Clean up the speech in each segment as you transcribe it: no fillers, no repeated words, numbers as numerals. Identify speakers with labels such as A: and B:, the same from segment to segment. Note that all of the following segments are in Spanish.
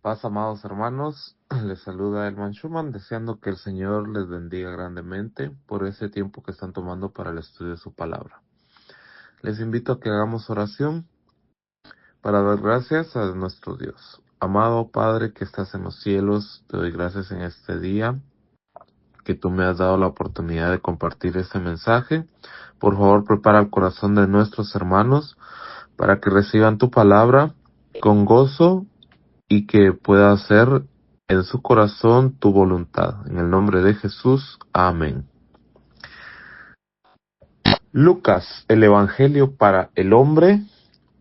A: Paz, amados hermanos, les saluda Elman Schumann, deseando que el Señor les bendiga grandemente por ese tiempo que están tomando para el estudio de su palabra. Les invito a que hagamos oración para dar gracias a nuestro Dios. Amado Padre que estás en los cielos, te doy gracias en este día, que tú me has dado la oportunidad de compartir este mensaje. Por favor, prepara el corazón de nuestros hermanos para que reciban tu palabra con gozo y que pueda hacer en su corazón tu voluntad. En el nombre de Jesús. Amén. Lucas, el Evangelio para el hombre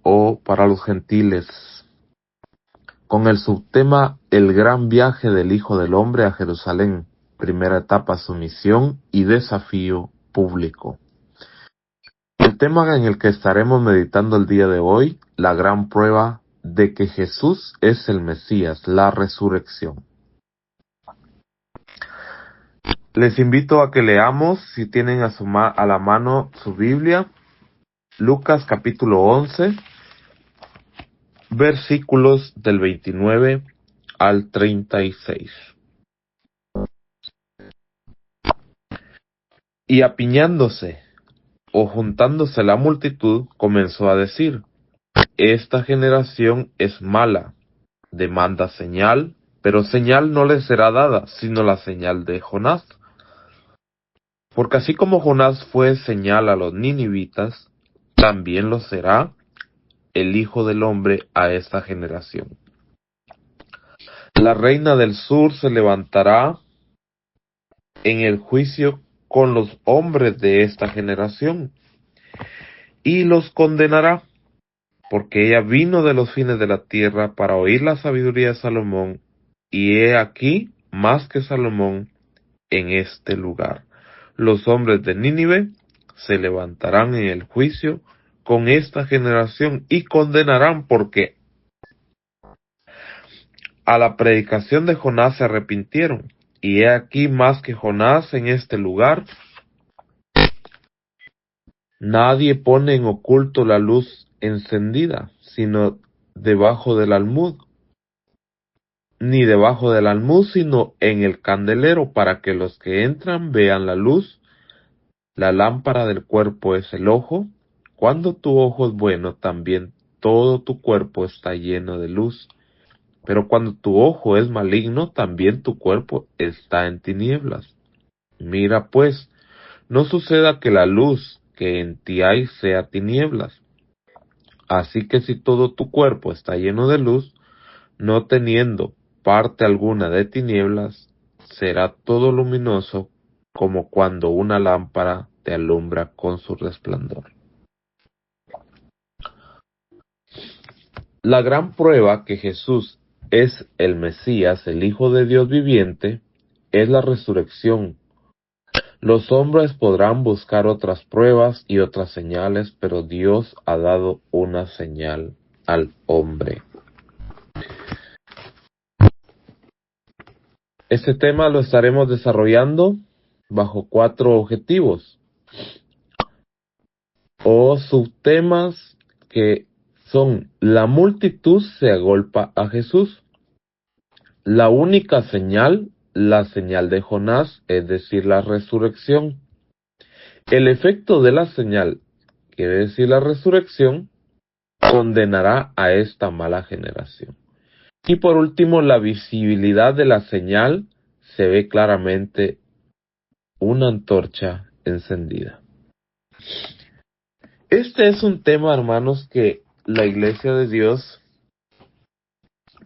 A: o para los gentiles, con el subtema El gran viaje del Hijo del Hombre a Jerusalén, primera etapa, su misión y desafío público. El tema en el que estaremos meditando el día de hoy, la gran prueba de que Jesús es el Mesías, la resurrección. Les invito a que leamos, si tienen a la mano su Biblia, Lucas capítulo 11, versículos del 29 al 36. Y apiñándose o juntándose la multitud, comenzó a decir: esta generación es mala, demanda señal, pero señal no le será dada, sino la señal de Jonás. Porque así como Jonás fue señal a los ninivitas, también lo será el Hijo del Hombre a esta generación. La reina del sur se levantará en el juicio con los hombres de esta generación y los condenará, porque ella vino de los fines de la tierra para oír la sabiduría de Salomón, y he aquí más que Salomón en este lugar. Los hombres de Nínive se levantarán en el juicio con esta generación y condenarán, porque a la predicación de Jonás se arrepintieron, y he aquí más que Jonás en este lugar. Nadie pone en oculto la luz encendida, sino debajo del almud, ni debajo del almud, sino en el candelero, para que los que entran vean la luz. La lámpara del cuerpo es el ojo. Cuando tu ojo es bueno, también todo tu cuerpo está lleno de luz. Pero cuando tu ojo es maligno, también tu cuerpo está en tinieblas. Mira pues, no suceda que la luz que en ti hay sea tinieblas. Así que si todo tu cuerpo está lleno de luz, no teniendo parte alguna de tinieblas, será todo luminoso como cuando una lámpara te alumbra con su resplandor. La gran prueba que Jesús es el Mesías, el Hijo de Dios viviente, es la resurrección. Los hombres podrán buscar otras pruebas y otras señales, pero Dios ha dado una señal al hombre. Este tema lo estaremos desarrollando bajo 4 objetivos o subtemas que son: la multitud se agolpa a Jesús, la única señal, la señal de Jonás, es decir, la resurrección, el efecto de la señal, quiere decir la resurrección, condenará a esta mala generación. Y por último, la visibilidad de la señal, se ve claramente una antorcha encendida. Este es un tema, hermanos, que la Iglesia de Dios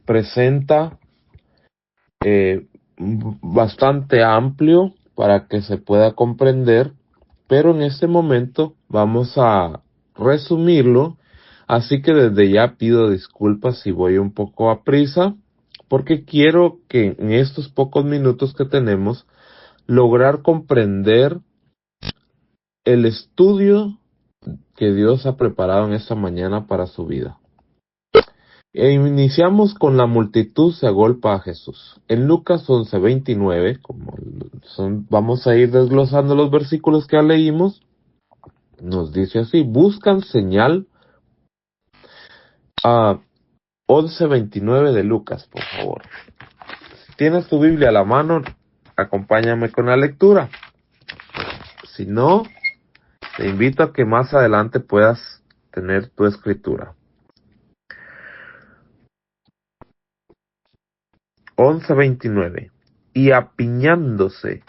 A: presenta bastante amplio para que se pueda comprender, pero en este momento vamos a resumirlo, así que desde ya pido disculpas si voy un poco a prisa, porque quiero que en estos pocos minutos que tenemos lograr comprender el estudio que Dios ha preparado en esta mañana para su vida. E iniciamos con la multitud se agolpa a Jesús. En Lucas 11:29, vamos a ir desglosando los versículos que ya leímos, nos dice así: buscan señal 11:29 de Lucas, por favor. Si tienes tu Biblia a la mano, acompáñame con la lectura. Si no, te invito a que más adelante puedas tener tu escritura. 11:29. Y apiñándose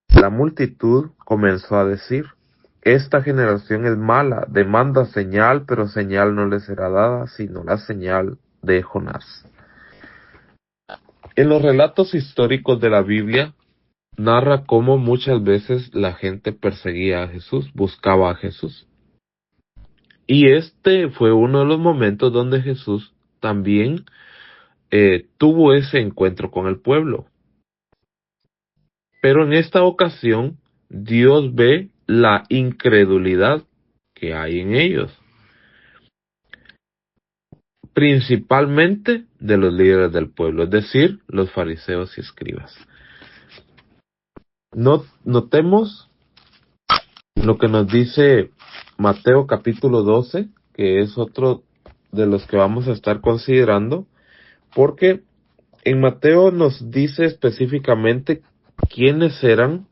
A: la multitud comenzó a decir: esta generación es mala, demanda señal, pero señal no le será dada, sino la señal de Jonás. En los relatos históricos de la Biblia, narra cómo muchas veces la gente perseguía a Jesús, buscaba a Jesús. Y este fue uno de los momentos donde Jesús también tuvo ese encuentro con el pueblo. Pero en esta ocasión, Dios ve la incredulidad que hay en ellos, principalmente de los líderes del pueblo, es decir, los fariseos y escribas. Notemos lo que nos dice Mateo capítulo 12, que es otro de los que vamos a estar considerando, porque en Mateo nos dice específicamente quiénes eran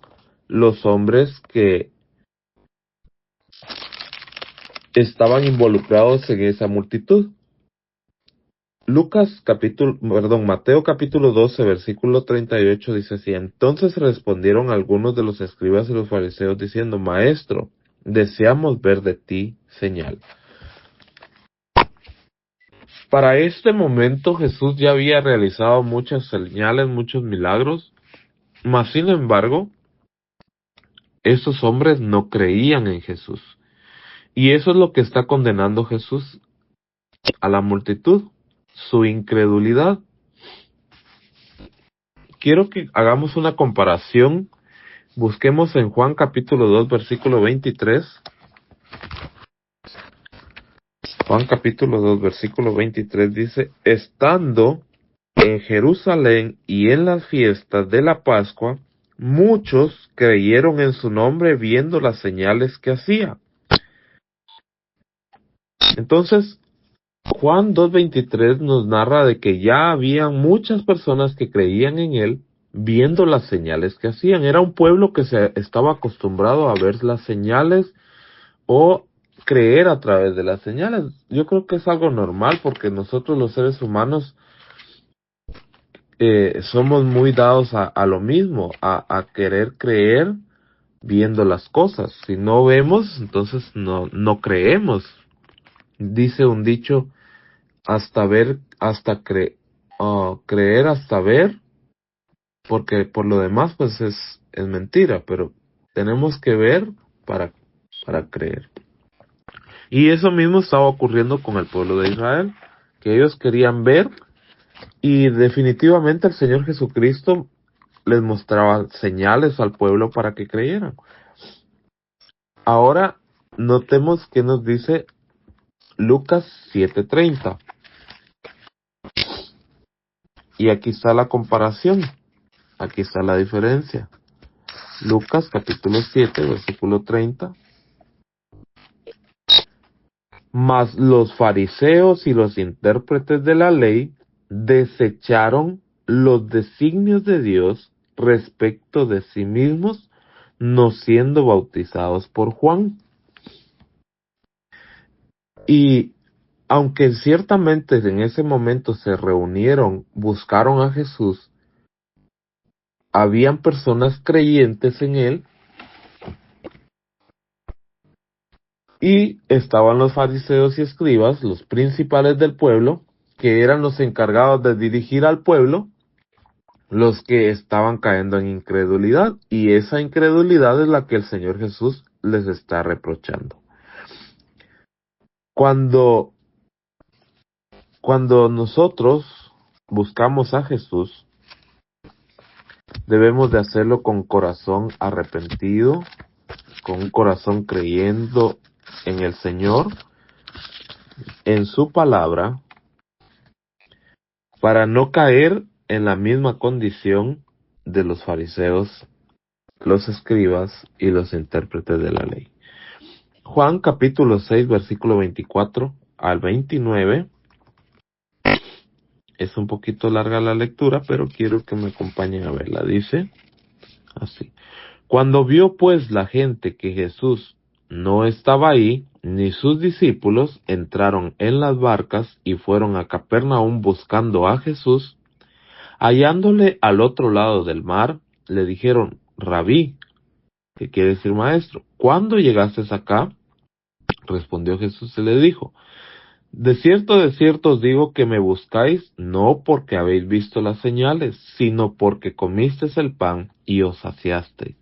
A: los hombres que estaban involucrados en esa multitud. Mateo capítulo 12, versículo 38 dice así: entonces respondieron algunos de los escribas y los fariseos diciendo: Maestro, deseamos ver de ti señal. Para este momento Jesús ya había realizado muchas señales, muchos milagros, mas sin embargo, esos hombres no creían en Jesús. Y eso es lo que está condenando Jesús a la multitud, su incredulidad. Quiero que hagamos una comparación. Busquemos en Juan capítulo 2, versículo 23. Juan capítulo 2, versículo 23 dice: estando en Jerusalén y en las fiestas de la Pascua, muchos creyeron en su nombre viendo las señales que hacía. Entonces, Juan 2:23 nos narra de que ya habían muchas personas que creían en él viendo las señales que hacían. Era un pueblo que se estaba acostumbrado a ver las señales o creer a través de las señales. Yo creo que es algo normal porque nosotros los seres humanos somos muy dados a lo mismo, a querer creer viendo las cosas. Si no vemos, entonces no creemos. Dice un dicho: creer hasta ver, porque por lo demás pues es mentira, pero tenemos que ver para creer. Y eso mismo estaba ocurriendo con el pueblo de Israel, que ellos querían ver, y definitivamente el Señor Jesucristo les mostraba señales al pueblo para que creyeran. Ahora notemos que nos dice Lucas 7:30. Y aquí está la comparación, aquí está la diferencia. Lucas capítulo 7, versículo 30. Mas los fariseos y los intérpretes de la ley desecharon los designios de Dios respecto de sí mismos, no siendo bautizados por Juan. Y aunque ciertamente en ese momento se reunieron, buscaron a Jesús, habían personas creyentes en él, y estaban los fariseos y escribas, los principales del pueblo, que eran los encargados de dirigir al pueblo, los que estaban cayendo en incredulidad, y esa incredulidad es la que el Señor Jesús les está reprochando. Cuando nosotros buscamos a Jesús, debemos de hacerlo con corazón arrepentido, con un corazón creyendo en el Señor, en su palabra, para no caer en la misma condición de los fariseos, los escribas y los intérpretes de la ley. Juan capítulo 6, versículo 24 al 29, Es un poquito larga la lectura, pero quiero que me acompañen a verla. Dice así. Cuando vio pues la gente que Jesús no estaba ahí, ni sus discípulos, entraron en las barcas y fueron a Capernaum buscando a Jesús. Hallándole al otro lado del mar, le dijeron, Rabí, ¿qué quiere decir maestro? ¿Cuándo llegaste acá? Respondió Jesús y le dijo, de cierto os digo que me buscáis no porque habéis visto las señales, sino porque comisteis el pan y os saciasteis.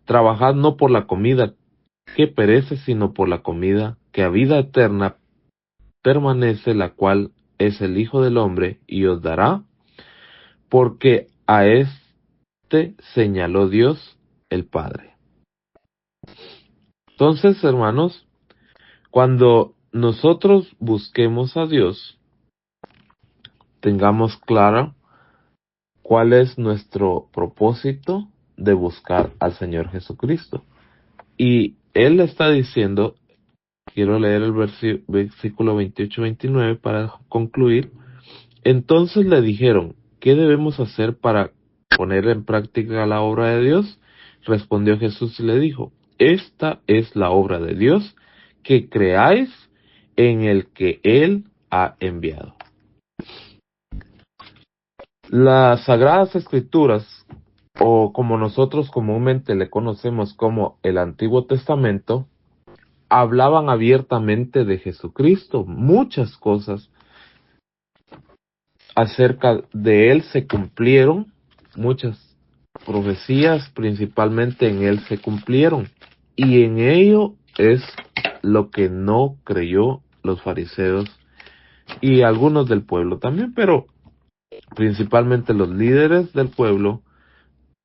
A: Trabajad no por la comida que perece, sino por la comida que a vida eterna permanece, la cual es el Hijo del Hombre, y os dará, porque a este señaló Dios el Padre. Entonces, hermanos, cuando nosotros busquemos a Dios, tengamos claro cuál es nuestro propósito de buscar al Señor Jesucristo. Y Él está diciendo, quiero leer el versículo 28-29 para concluir. Entonces le dijeron, ¿qué debemos hacer para poner en práctica la obra de Dios? Respondió Jesús y le dijo, esta es la obra de Dios, que creáis en el que Él ha enviado. Las Sagradas Escrituras, o como nosotros comúnmente le conocemos como el Antiguo Testamento, hablaban abiertamente de Jesucristo. Muchas cosas acerca de Él se cumplieron, muchas profecías principalmente en Él se cumplieron, y en ello es lo que no creyó los fariseos y algunos del pueblo también, pero principalmente los líderes del pueblo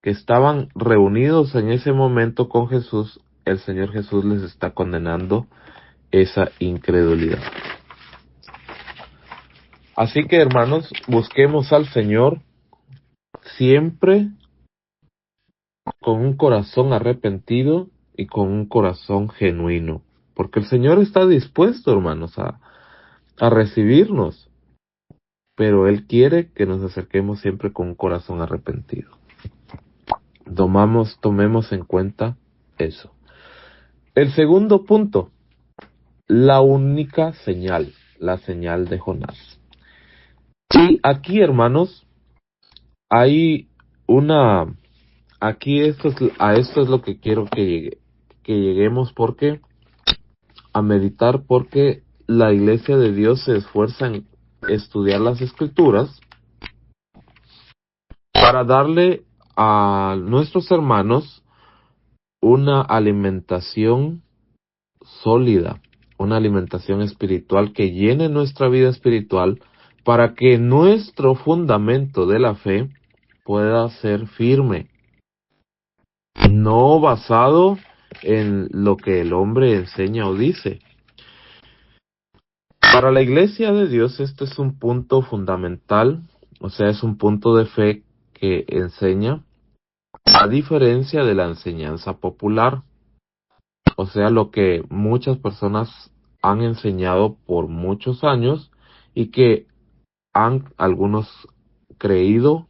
A: que estaban reunidos en ese momento con Jesús. El Señor Jesús les está condenando esa incredulidad. Así que, hermanos, busquemos al Señor siempre con un corazón arrepentido y con un corazón genuino, porque el Señor está dispuesto, hermanos, a recibirnos, pero Él quiere que nos acerquemos siempre con un corazón arrepentido. Tomemos en cuenta eso. El segundo punto, la única señal, la señal de Jonás. Y aquí, hermanos, hay aquí a esto es lo que quiero que lleguemos, porque a meditar, porque la Iglesia de Dios se esfuerza en estudiar las Escrituras para darle a nuestros hermanos una alimentación sólida, una alimentación espiritual que llene nuestra vida espiritual, para que nuestro fundamento de la fe pueda ser firme, no basado en lo que el hombre enseña o dice. Para la Iglesia de Dios este es un punto fundamental, o sea, es un punto de fe que enseña, a diferencia de la enseñanza popular, o sea, lo que muchas personas han enseñado por muchos años y que han algunos creído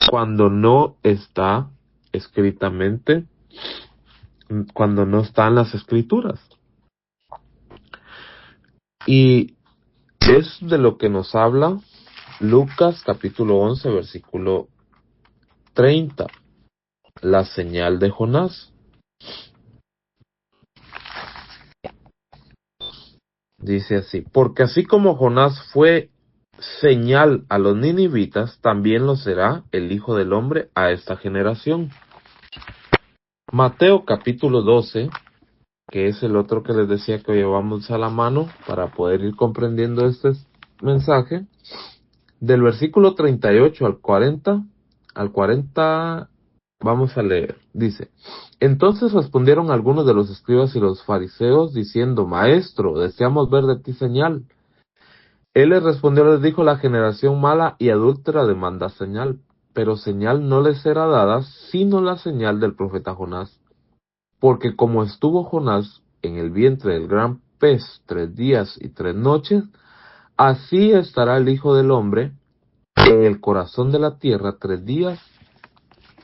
A: cuando no está escritamente, cuando no están las Escrituras. Y es de lo que nos habla Lucas capítulo 11 versículo 30, la señal de Jonás. Dice así, porque así como Jonás fue señal a los ninivitas, también lo será el Hijo del Hombre a esta generación. Mateo capítulo 12, que es el otro que les decía que llevamos a la mano para poder ir comprendiendo este mensaje, del versículo 38 al 40 vamos a leer. Dice, entonces respondieron algunos de los escribas y los fariseos diciendo, Maestro, deseamos ver de ti señal. Él les respondió, les dijo, la generación mala y adúltera demanda señal, pero señal no les será dada, sino la señal del profeta Jonás. Porque como estuvo Jonás en el vientre del gran pez 3 días y 3 noches, así estará el Hijo del Hombre en el corazón de la tierra 3 días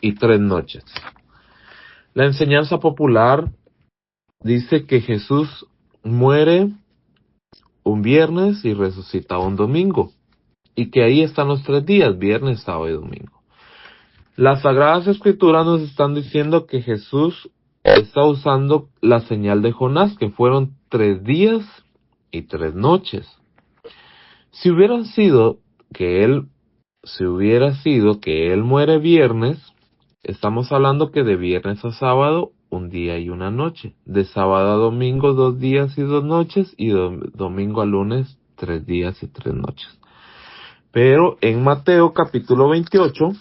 A: y 3 noches. La enseñanza popular dice que Jesús muere un viernes y resucita un domingo, y que ahí están los 3 días, viernes, sábado y domingo. Las Sagradas Escrituras nos están diciendo que Jesús está usando la señal de Jonás, que fueron 3 días y 3 noches. Si hubiera sido que él muere viernes, estamos hablando que de viernes a sábado, un día y una noche. De sábado a domingo, 2 días y 2 noches. Y domingo a lunes, 3 días y 3 noches. Pero en Mateo capítulo 28,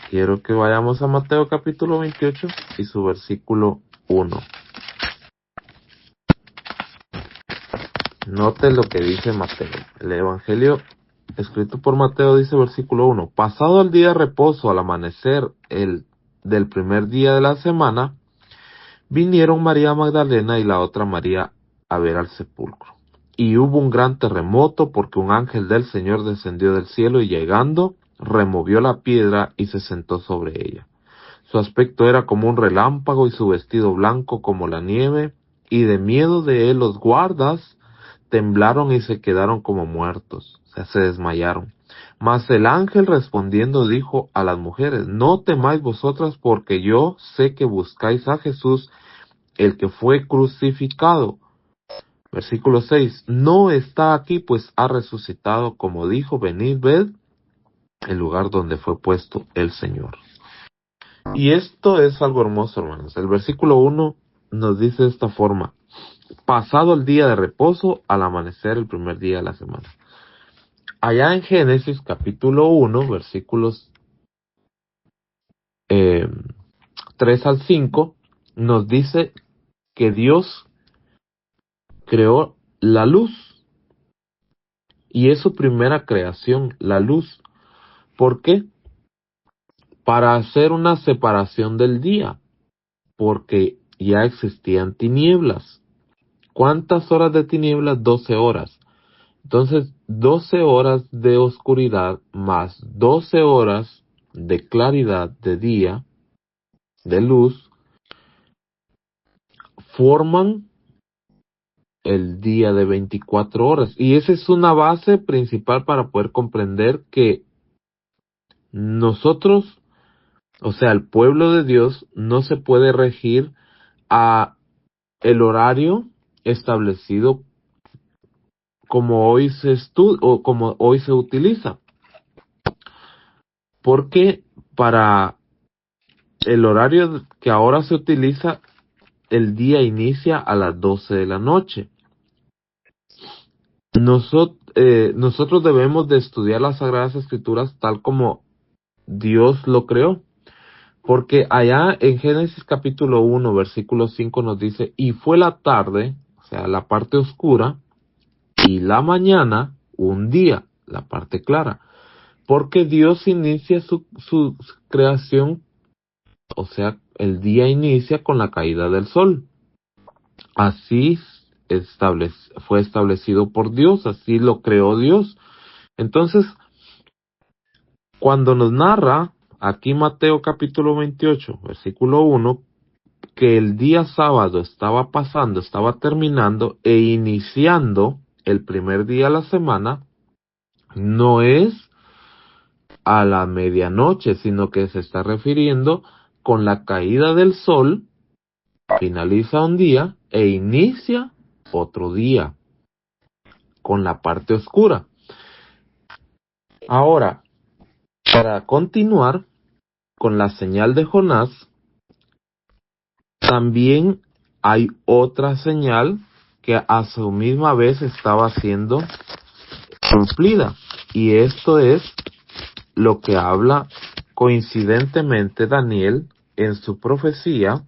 A: quiero que vayamos a Mateo capítulo 28 y su versículo 1. Note lo que dice Mateo. El Evangelio escrito por Mateo dice versículo 1. Pasado el día de reposo, al amanecer del primer día de la semana, vinieron María Magdalena y la otra María a ver al sepulcro. Y hubo un gran terremoto porque un ángel del Señor descendió del cielo y llegando, removió la piedra y se sentó sobre ella. Su aspecto era como un relámpago y su vestido blanco como la nieve, y de miedo de él los guardas temblaron y se quedaron como muertos, o sea, se desmayaron. Mas el ángel respondiendo dijo a las mujeres, no temáis vosotras porque yo sé que buscáis a Jesús, el que fue crucificado. Versículo 6, no está aquí, pues ha resucitado, como dijo, venid, ved el lugar donde fue puesto el Señor. Y esto es algo hermoso, hermanos. El versículo 1 nos dice de esta forma, pasado el día de reposo, al amanecer el primer día de la semana. Allá en Génesis capítulo 1, versículos 3 al 5, nos dice que Dios creó la luz. Y es su primera creación, la luz. ¿Por qué? Para hacer una separación del día, porque ya existían tinieblas. ¿Cuántas horas de tinieblas? 12 horas. Entonces, 12 horas de oscuridad más 12 horas de claridad de día, de luz, forman el día de 24 horas. Y esa es una base principal para poder comprender que nosotros, o sea, el pueblo de Dios, no se puede regir a el horario establecido como hoy se o como hoy se utiliza. Porque para el horario que ahora se utiliza, el día inicia a las 12 de la noche. Nosotros debemos de estudiar las Sagradas Escrituras tal como Dios lo creó. Porque allá en Génesis capítulo 1, versículo 5 nos dice, y fue la tarde, o sea, la parte oscura, y la mañana, un día, la parte clara. Porque Dios inicia su creación, o sea, el día inicia con la caída del sol. Así fue establecido por Dios, así lo creó Dios. Entonces, cuando nos narra aquí Mateo capítulo 28, versículo 1, que el día sábado estaba pasando, estaba terminando e iniciando el primer día de la semana, no es a la medianoche, sino que se está refiriendo con la caída del sol, finaliza un día e inicia otro día, con la parte oscura. Ahora, para continuar con la señal de Jonás, también hay otra señal que a su misma vez estaba siendo cumplida. Y esto es lo que habla coincidentemente Daniel en su profecía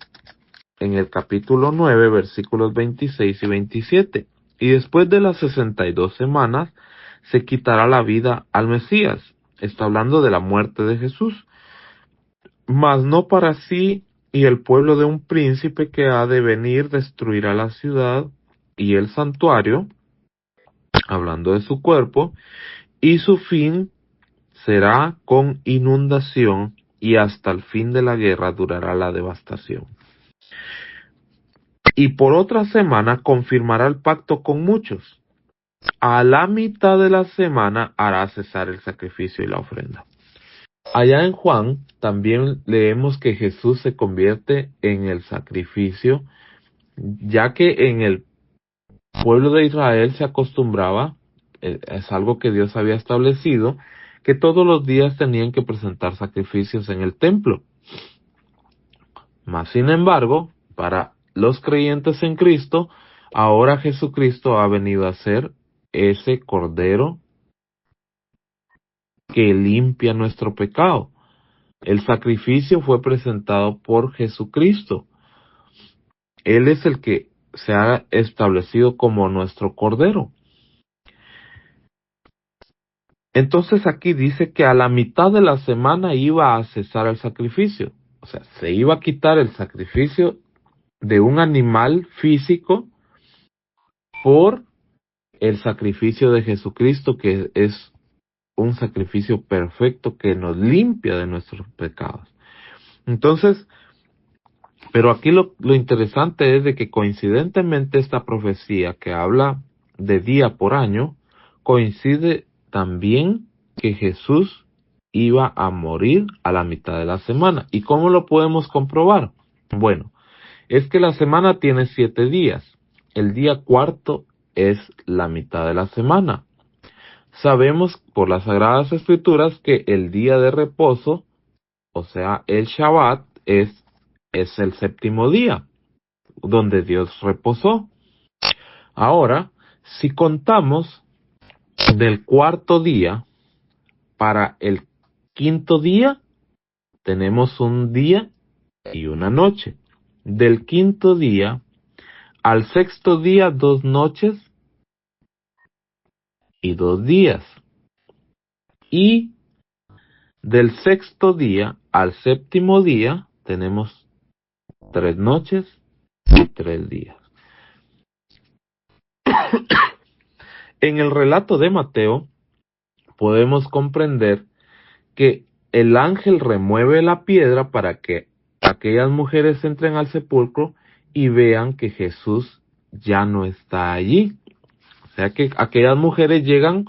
A: en el capítulo 9, versículos 26 y 27. Y después de las 62 semanas se quitará la vida al Mesías. Está hablando de la muerte de Jesús. Mas no para sí y el pueblo de un príncipe que ha de venir destruirá la ciudad y el santuario, hablando de su cuerpo, y su fin será con inundación, y hasta el fin de la guerra durará la devastación. Y por otra semana confirmará el pacto con muchos. A la mitad de la semana hará cesar el sacrificio y la ofrenda. Allá en Juan también leemos que Jesús se convierte en el sacrificio, ya que en el pueblo de Israel se acostumbraba, es algo que Dios había establecido, que todos los días tenían que presentar sacrificios en el templo. Mas, sin embargo, para los creyentes en Cristo, ahora Jesucristo ha venido a ser ese Cordero que limpia nuestro pecado. El sacrificio fue presentado por Jesucristo. Él es el que se ha establecido como nuestro Cordero. Entonces aquí dice que a la mitad de la semana iba a cesar el sacrificio. O sea, se iba a quitar el sacrificio de un animal físico por el sacrificio de Jesucristo, que es un sacrificio perfecto que nos limpia de nuestros pecados. Entonces, pero aquí lo interesante es de que coincidentemente esta profecía que habla de día por año, coincide también que Jesús iba a morir a la mitad de la semana. ¿Y cómo lo podemos comprobar? Bueno, es que la semana tiene 7 días. El día cuarto es la mitad de la semana. Sabemos por las Sagradas Escrituras que el día de reposo, o sea, el Shabbat, es el séptimo día, donde Dios reposó. Ahora, si contamos del cuarto día para el quinto día, tenemos un día y una noche. Del quinto día al sexto día, 2 noches y 2 días. Y del sexto día al séptimo día tenemos 3 noches y 3 días. En el relato de Mateo podemos comprender que el ángel remueve la piedra para que aquellas mujeres entren al sepulcro y vean que Jesús ya no está allí. O sea que aquellas mujeres llegan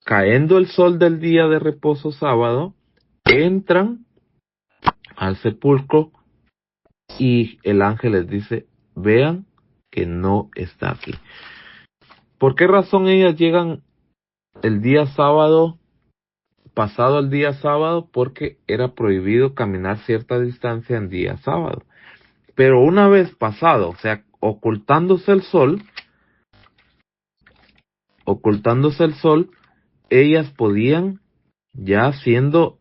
A: cayendo el sol del día de reposo sábado, entran al sepulcro y el ángel les dice, vean que no está aquí. ¿Por qué razón ellas llegan el día sábado, pasado el día sábado? Porque era prohibido caminar cierta distancia en día sábado. Pero una vez pasado, o sea, ocultándose el sol, ellas podían, ya siendo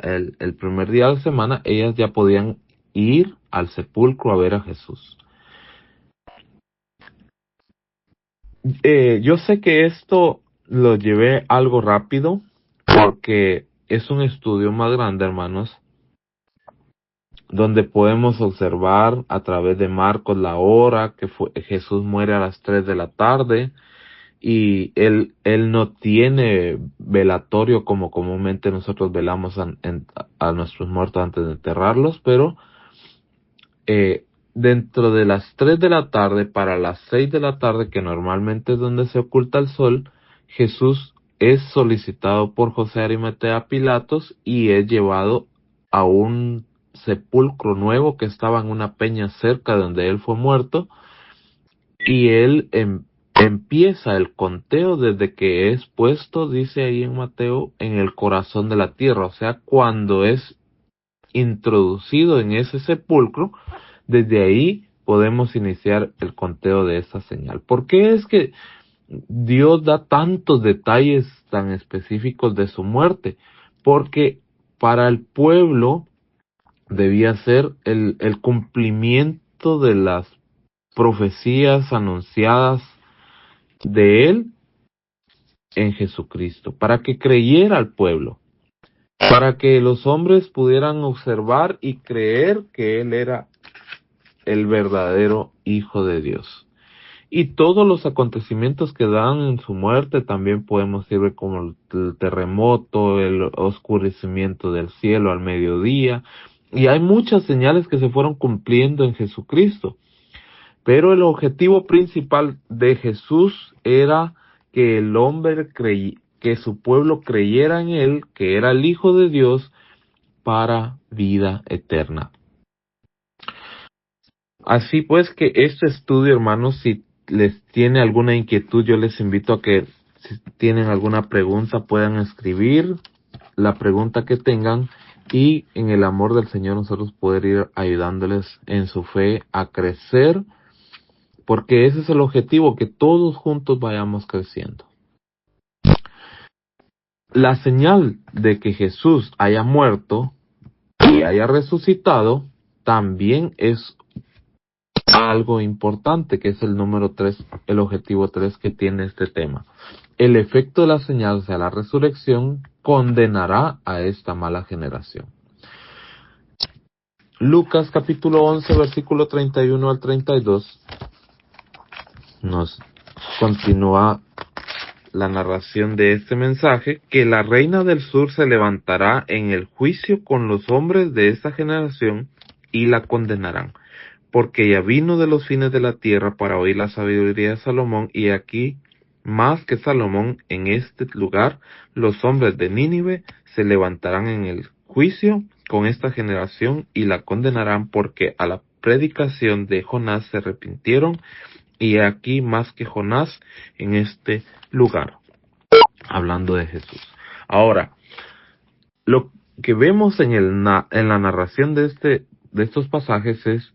A: el primer día de la semana, ellas ya podían ir al sepulcro a ver a Jesús. Yo sé que esto lo llevé algo rápido porque es un estudio más grande, hermanos, donde podemos observar a través de Marcos la hora que Jesús muere a las 3 de la tarde y él no tiene velatorio como comúnmente nosotros velamos a nuestros muertos antes de enterrarlos, pero dentro de las 3 de la tarde para las 6 de la tarde, que normalmente es donde se oculta el sol, Jesús es solicitado por José de Arimatea a Pilatos y es llevado a un sepulcro nuevo que estaba en una peña cerca de donde él fue muerto, y él empieza el conteo desde que es puesto, dice ahí en Mateo, en el corazón de la tierra, o sea, cuando es introducido en ese sepulcro. Desde ahí podemos iniciar el conteo de esta señal. ¿Por qué es que Dios da tantos detalles tan específicos de su muerte? Porque para el pueblo debía ser el cumplimiento de las profecías anunciadas de él en Jesucristo, para que creyera al pueblo, para que los hombres pudieran observar y creer que él era el verdadero Hijo de Dios. Y todos los acontecimientos que dan en su muerte también podemos ver como el terremoto, el oscurecimiento del cielo al mediodía. Y hay muchas señales que se fueron cumpliendo en Jesucristo. Pero el objetivo principal de Jesús era que el hombre que su pueblo creyera en él, que era el Hijo de Dios, para vida eterna. Así pues que este estudio, hermanos, si les tiene alguna inquietud, yo les invito a que si tienen alguna pregunta puedan escribir la pregunta que tengan y en el amor del Señor nosotros poder ir ayudándoles en su fe a crecer, porque ese es el objetivo, que todos juntos vayamos creciendo. La señal de que Jesús haya muerto y haya resucitado también es algo importante, que es el número 3, el objetivo 3 que tiene este tema. El efecto de la señal, o sea, la resurrección, condenará a esta mala generación. Lucas capítulo 11, versículo 31 al 32, nos continúa la narración de este mensaje, que la reina del sur se levantará en el juicio con los hombres de esta generación y la condenarán, porque ella vino de los fines de la tierra para oír la sabiduría de Salomón, y aquí, más que Salomón, en este lugar, los hombres de Nínive se levantarán en el juicio con esta generación y la condenarán, porque a la predicación de Jonás se arrepintieron, y aquí más que Jonás en este lugar. Hablando de Jesús. Ahora, lo que vemos en la narración de estos pasajes es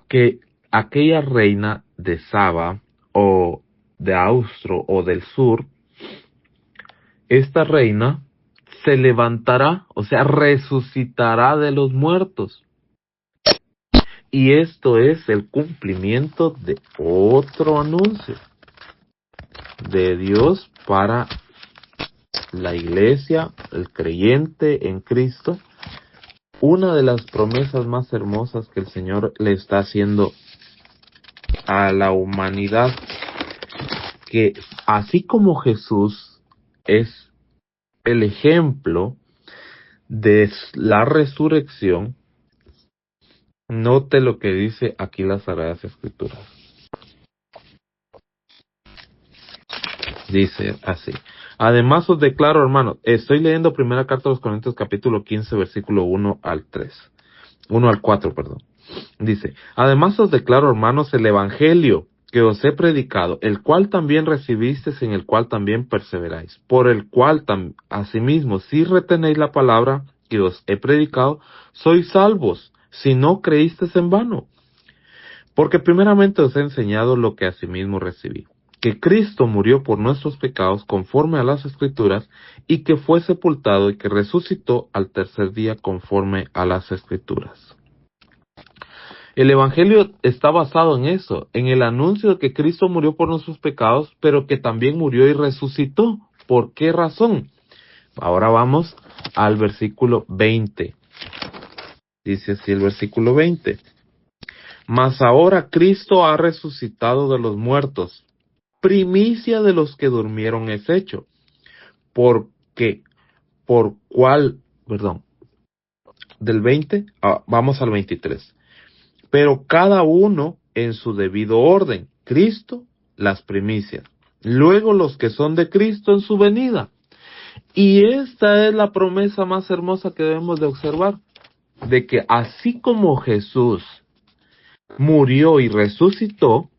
A: que aquella reina de Saba o de Austro o del sur, esta reina se levantará, o sea, resucitará de los muertos. Y esto es el cumplimiento de otro anuncio de Dios para la iglesia, el creyente en Cristo. Una de las promesas más hermosas que el Señor le está haciendo a la humanidad, que así como Jesús es el ejemplo de la resurrección, note lo que dice aquí las Sagradas Escrituras. Dice así: además os declaro, hermanos, estoy leyendo primera carta a los Corintios capítulo 15, versículo 1 al 4, perdón. Dice: además os declaro, hermanos, el evangelio que os he predicado, el cual también recibisteis, en el cual también perseveráis, por el cual asimismo, si retenéis la palabra que os he predicado, sois salvos, si no creísteis en vano. Porque primeramente os he enseñado lo que asimismo recibí, que Cristo murió por nuestros pecados conforme a las Escrituras, y que fue sepultado y que resucitó al tercer día conforme a las Escrituras. El Evangelio está basado en eso, en el anuncio de que Cristo murió por nuestros pecados, pero que también murió y resucitó. ¿Por qué razón? Ahora vamos al versículo 20. Dice así el versículo 20. Mas ahora Cristo ha resucitado de los muertos, primicia de los que durmieron es hecho. Del 20, vamos al 23. Pero cada uno en su debido orden. Cristo, las primicias. Luego los que son de Cristo en su venida. Y esta es la promesa más hermosa que debemos de observar, de que así como Jesús murió y resucitó,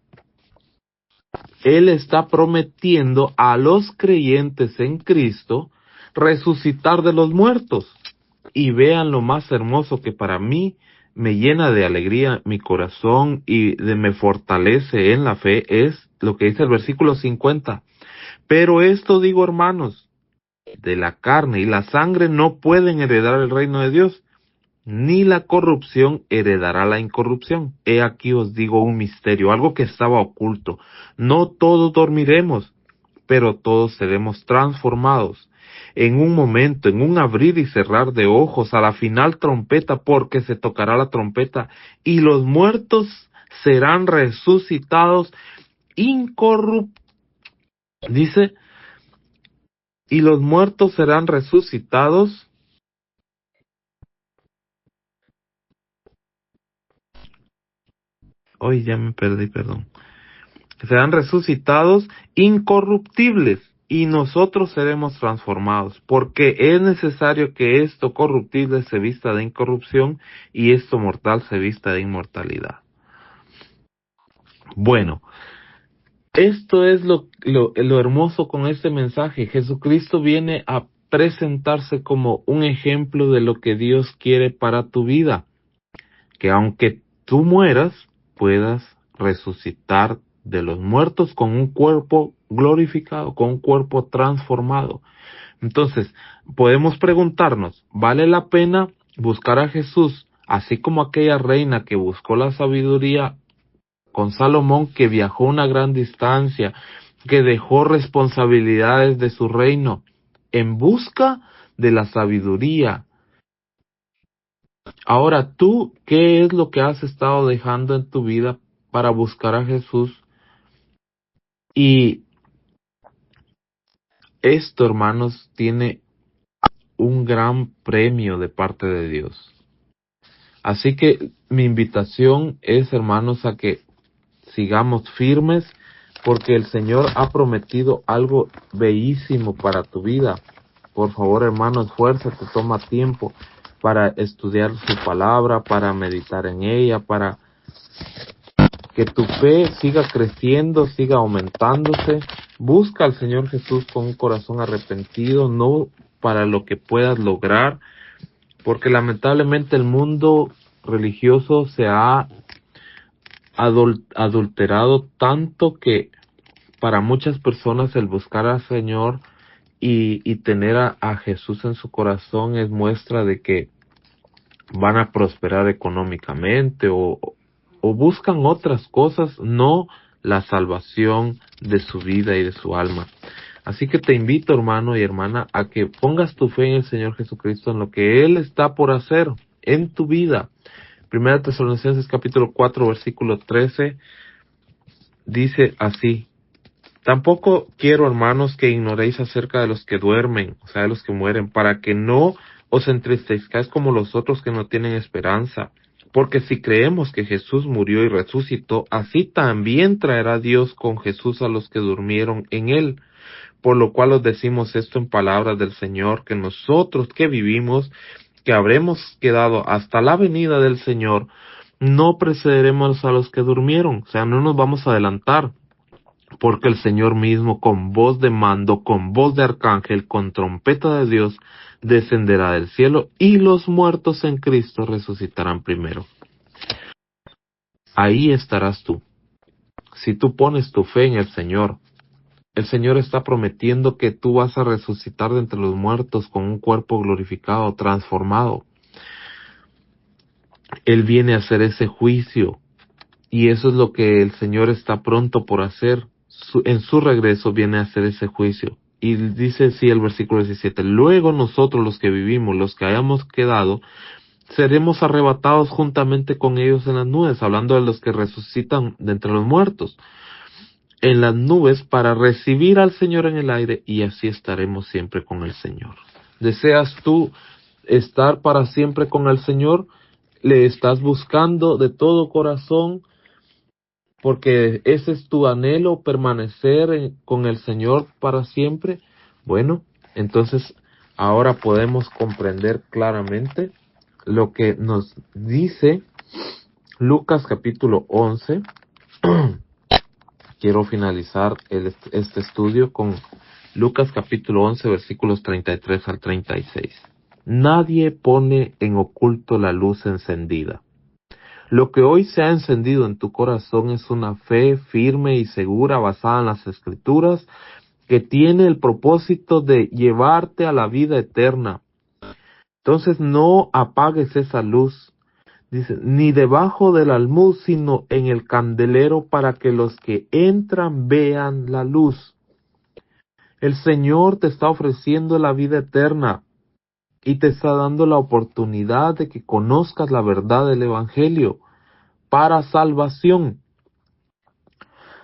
A: Él está prometiendo a los creyentes en Cristo resucitar de los muertos. Y vean lo más hermoso que para mí me llena de alegría mi corazón y me fortalece en la fe, es lo que dice el versículo 50. Pero esto digo, hermanos, de la carne y la sangre no pueden heredar el reino de Dios, ni la corrupción heredará la incorrupción. He aquí os digo un misterio, algo que estaba oculto. No todos dormiremos, pero todos seremos transformados. En un momento, en un abrir y cerrar de ojos, a la final trompeta, porque se tocará la trompeta, y los muertos serán resucitados incorruptibles. Dice, y los muertos serán resucitados hoy ya me perdí, perdón. Serán resucitados incorruptibles y nosotros seremos transformados, porque es necesario que esto corruptible se vista de incorrupción y esto mortal se vista de inmortalidad. Bueno, esto es lo hermoso con este mensaje. Jesucristo viene a presentarse como un ejemplo de lo que Dios quiere para tu vida, que aunque tú mueras, puedas resucitar de los muertos con un cuerpo glorificado, con un cuerpo transformado. Entonces, podemos preguntarnos, ¿vale la pena buscar a Jesús, así como aquella reina que buscó la sabiduría con Salomón, que viajó una gran distancia, que dejó responsabilidades de su reino en busca de la sabiduría? Ahora, tú, ¿qué es lo que has estado dejando en tu vida para buscar a Jesús? Y esto, hermanos, tiene un gran premio de parte de Dios. Así que mi invitación es, hermanos, a que sigamos firmes, porque el Señor ha prometido algo bellísimo para tu vida. Por favor, hermano, esfuérzate, toma tiempo para estudiar su palabra, para meditar en ella, para que tu fe siga creciendo, siga aumentándose. Busca al Señor Jesús con un corazón arrepentido, no para lo que puedas lograr, porque lamentablemente el mundo religioso se ha adulterado tanto que para muchas personas el buscar al Señor y tener a Jesús en su corazón es muestra de que van a prosperar económicamente o buscan otras cosas, no la salvación de su vida y de su alma. Así que te invito, hermano y hermana, a que pongas tu fe en el Señor Jesucristo, en lo que Él está por hacer en tu vida. Primera Tesalonicenses capítulo 4, versículo 13, dice así: tampoco quiero, hermanos, que ignoréis acerca de los que duermen, o sea, de los que mueren, para que no os entristezcáis como los otros que no tienen esperanza. Porque si creemos que Jesús murió y resucitó, así también traerá Dios con Jesús a los que durmieron en él. Por lo cual os decimos esto en palabras del Señor, que nosotros que vivimos, que habremos quedado hasta la venida del Señor, no precederemos a los que durmieron, o sea, no nos vamos a adelantar. Porque el Señor mismo, con voz de mando, con voz de arcángel, con trompeta de Dios, descenderá del cielo, y los muertos en Cristo resucitarán primero. Ahí estarás tú. Si tú pones tu fe en el Señor está prometiendo que tú vas a resucitar de entre los muertos con un cuerpo glorificado, transformado. Él viene a hacer ese juicio, y eso es lo que el Señor está pronto por hacer. En su regreso viene a hacer ese juicio. Y dice así el versículo 17: luego nosotros los que vivimos, los que hayamos quedado, seremos arrebatados juntamente con ellos en las nubes, hablando de los que resucitan de entre los muertos, en las nubes, para recibir al Señor en el aire, y así estaremos siempre con el Señor. ¿Deseas tú estar para siempre con el Señor? ¿Le estás buscando de todo corazón? Porque ese es tu anhelo, permanecer con el Señor para siempre. Bueno, entonces ahora podemos comprender claramente lo que nos dice Lucas capítulo 11. Quiero finalizar este estudio con Lucas capítulo 11, versículos 33 al 36. Nadie pone en oculto la luz encendida. Lo que hoy se ha encendido en tu corazón es una fe firme y segura basada en las Escrituras, que tiene el propósito de llevarte a la vida eterna. Entonces no apagues esa luz, dice, ni debajo del almud, sino en el candelero, para que los que entran vean la luz. El Señor te está ofreciendo la vida eterna y te está dando la oportunidad de que conozcas la verdad del Evangelio. para salvación.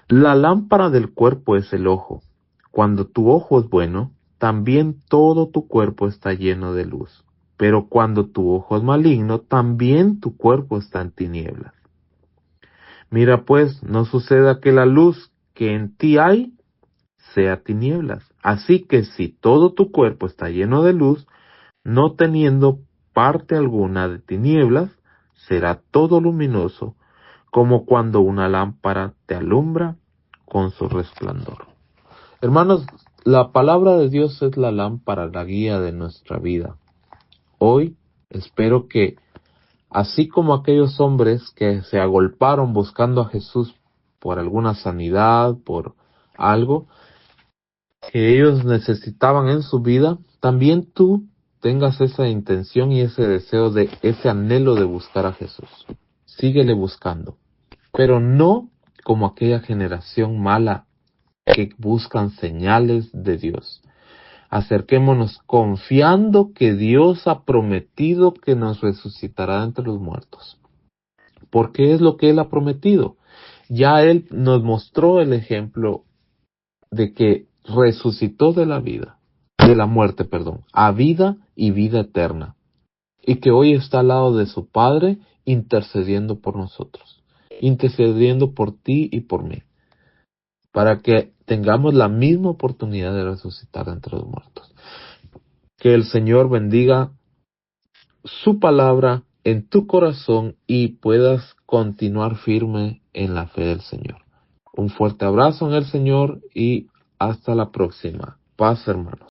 A: La lámpara del cuerpo es el ojo. Cuando tu ojo es bueno, también todo tu cuerpo está lleno de luz. Pero cuando tu ojo es maligno, también tu cuerpo está en tinieblas. Mira pues, no suceda que la luz que en ti hay sea tinieblas. Así que si todo tu cuerpo está lleno de luz, no teniendo parte alguna de tinieblas, será todo luminoso, como cuando una lámpara te alumbra con su resplandor. Hermanos, la palabra de Dios es la lámpara, la guía de nuestra vida. Hoy espero que, así como aquellos hombres que se agolparon buscando a Jesús por alguna sanidad, por algo que ellos necesitaban en su vida, también tú tengas esa intención y ese deseo ese anhelo de buscar a Jesús. Síguele buscando, pero no como aquella generación mala que buscan señales de Dios. Acerquémonos confiando que Dios ha prometido que nos resucitará entre los muertos. Porque es lo que Él ha prometido. Ya Él nos mostró el ejemplo de que resucitó de la muerte, a vida y vida eterna. Y que hoy está al lado de su Padre intercediendo por nosotros. Intercediendo por ti y por mí. Para que tengamos la misma oportunidad de resucitar entre los muertos. Que el Señor bendiga su palabra en tu corazón y puedas continuar firme en la fe del Señor. Un fuerte abrazo en el Señor y hasta la próxima. Paz, hermanos.